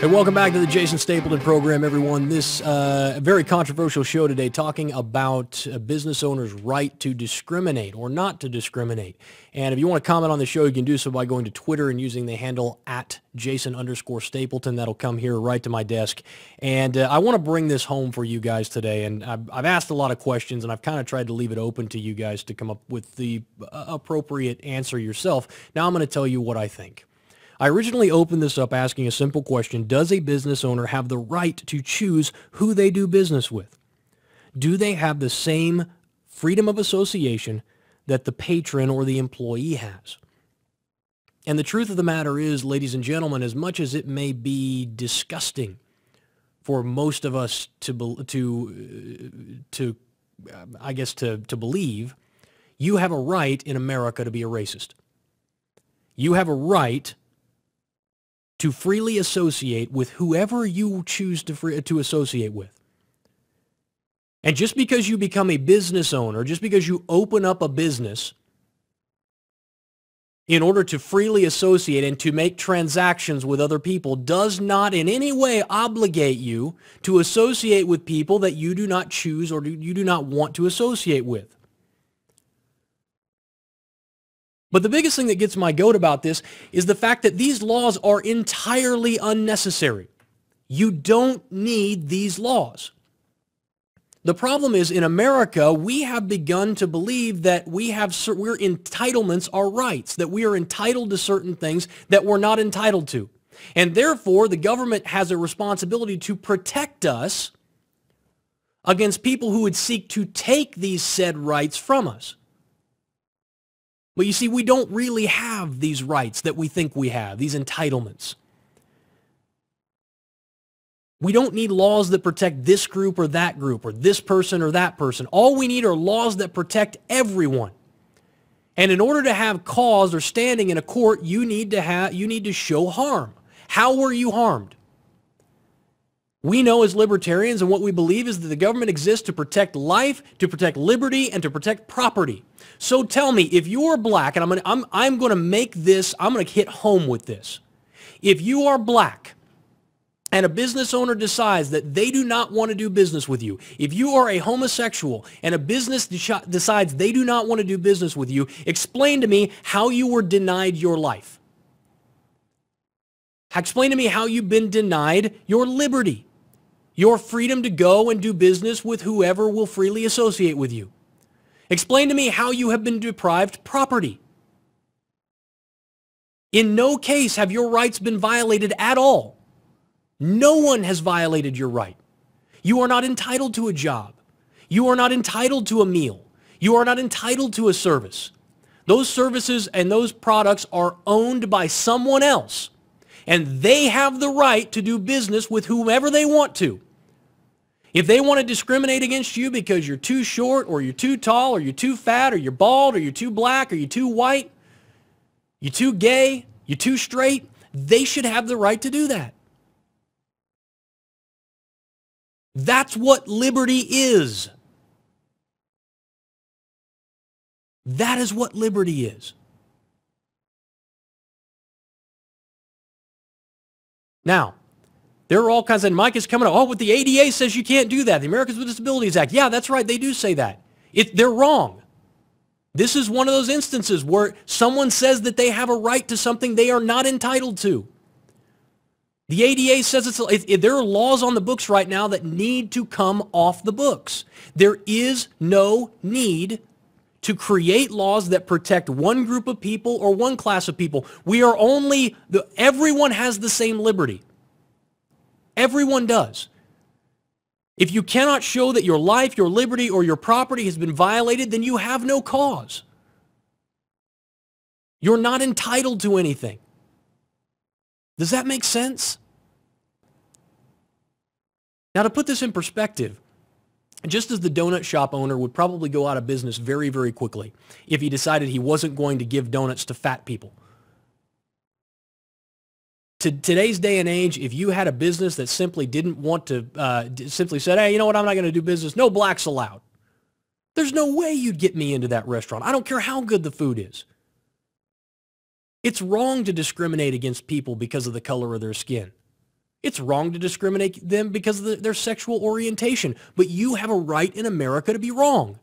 Hey, welcome back to the Jason Stapleton Program, everyone. This very controversial show today talking about a business owner's right to discriminate or not to discriminate. And if you want to comment on the show, you can do so by going to Twitter and using the handle @Jason_Stapleton. That'll come here right to my desk. And I want to bring this home for you guys today. And I've asked a lot of questions, and I've kind of tried to leave it open to you guys to come up with the appropriate answer yourself. Now I'm going to tell you what I think. I originally opened this up asking a simple question: does a business owner have the right to choose who they do business with? Do they have the same freedom of association that the patron or the employee has? And the truth of the matter is, ladies and gentlemen, as much as it may be disgusting for most of us to believe, you have a right in America to be a racist. You have a right to freely associate with whoever you choose to associate with. And just because you become a business owner, just because you open up a business in order to freely associate and to make transactions with other people, does not in any way obligate you to associate with people that you do not choose or you do not want to associate with. But the biggest thing that gets my goat about this is the fact that these laws are entirely unnecessary. You don't need these laws. The problem is, in America, we have begun to believe that we're entitlements are rights, that we are entitled to certain things that we're not entitled to. And therefore, the government has a responsibility to protect us against people who would seek to take these said rights from us. But you see, we don't really have these rights that we think we have, these entitlements. We don't need laws that protect this group or this person or that person. All we need are laws that protect everyone. And in order to have cause or standing in a court, you need to show harm. How were you harmed? We know as libertarians, and what we believe is that the government exists to protect life, to protect liberty, and to protect property. So tell me, if you're black, and I'm going to hit home with this. If you are black and a business owner decides that they do not want to do business with you, if you are a homosexual and a business decides they do not want to do business with you, explain to me how you were denied your life. Explain to me how you've been denied your liberty, your freedom to go and do business with whoever will freely associate with you. Explain to me how you have been deprived property. In no case have your rights been violated at all. No one has violated your right. You are not entitled to a job. You are not entitled to a meal. You are not entitled to a service. Those services and those products are owned by someone else, and they have the right to do business with whomever they want to. If they want to discriminate against you because you're too short or you're too tall or you're too fat or you're bald or you're too black or you're too white, you're too gay, you're too straight, they should have the right to do that. That's what liberty is. That is what liberty is. Now, there are all kinds of, Mike is coming up, but the ADA says you can't do that. The Americans with Disabilities Act. Yeah, that's right. They do say that. They're wrong. This is one of those instances where someone says that they have a right to something they are not entitled to. The ADA says there are laws on the books right now that need to come off the books. There is no need to create laws that protect one group of people or one class of people. Everyone has the same liberty. Everyone does. If you cannot show that your life, your liberty, or your property has been violated, then you have no cause. You're not entitled to anything. Does that make sense? Now, to put this in perspective, just as the donut shop owner would probably go out of business very, very quickly if he decided he wasn't going to give donuts to fat people. To today's day and age, if you had a business that simply didn't want to, simply said, hey, you know what, I'm not going to do business, no blacks allowed. There's no way you'd get me into that restaurant. I don't care how good the food is. It's wrong to discriminate against people because of the color of their skin. It's wrong to discriminate them because of their sexual orientation. But you have a right in America to be wrong.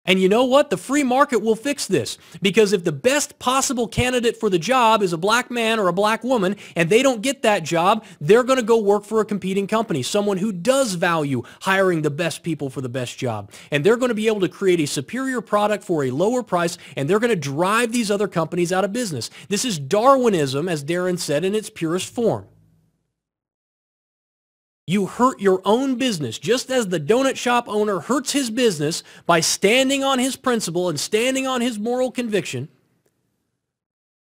And you know what? The free market will fix this, because if the best possible candidate for the job is a black man or a black woman and they don't get that job, they're going to go work for a competing company, someone who does value hiring the best people for the best job. And they're going to be able to create a superior product for a lower price, and they're going to drive these other companies out of business. This is Darwinism, as Darren said, in its purest form. You hurt your own business, just as the donut shop owner hurts his business by standing on his principle and standing on his moral conviction.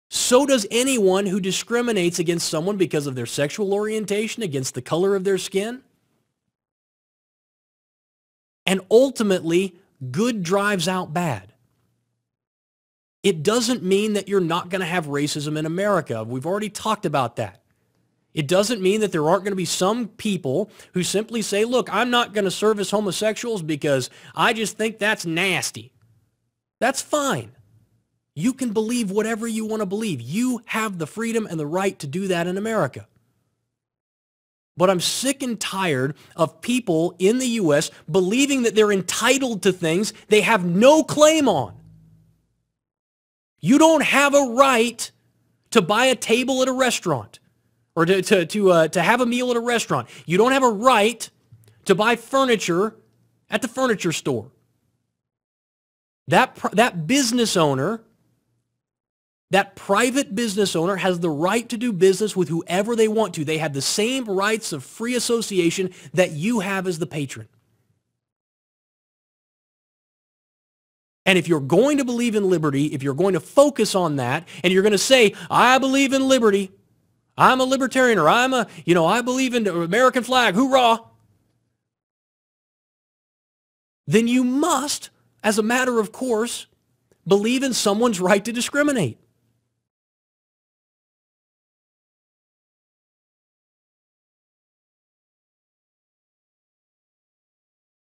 So does anyone who discriminates against someone because of their sexual orientation, against the color of their skin. And ultimately, good drives out bad. It doesn't mean that you're not going to have racism in America. We've already talked about that. It doesn't mean that there aren't going to be some people who simply say, look, I'm not going to service homosexuals because I just think that's nasty. That's fine. You can believe whatever you want to believe. You have the freedom and the right to do that in America. But I'm sick and tired of people in the U.S. believing that they're entitled to things they have no claim on. You don't have a right to buy a table at a restaurant, or to have a meal at a restaurant. You don't have a right to buy furniture at the furniture store. That business owner, that private business owner, has the right to do business with whoever they want to. They have the same rights of free association that you have as the patron. And if you're going to believe in liberty, if you're going to focus on that, and you're going to say, I believe in liberty, I'm a libertarian, or I believe in the American flag, hoorah, then you must, as a matter of course, believe in someone's right to discriminate.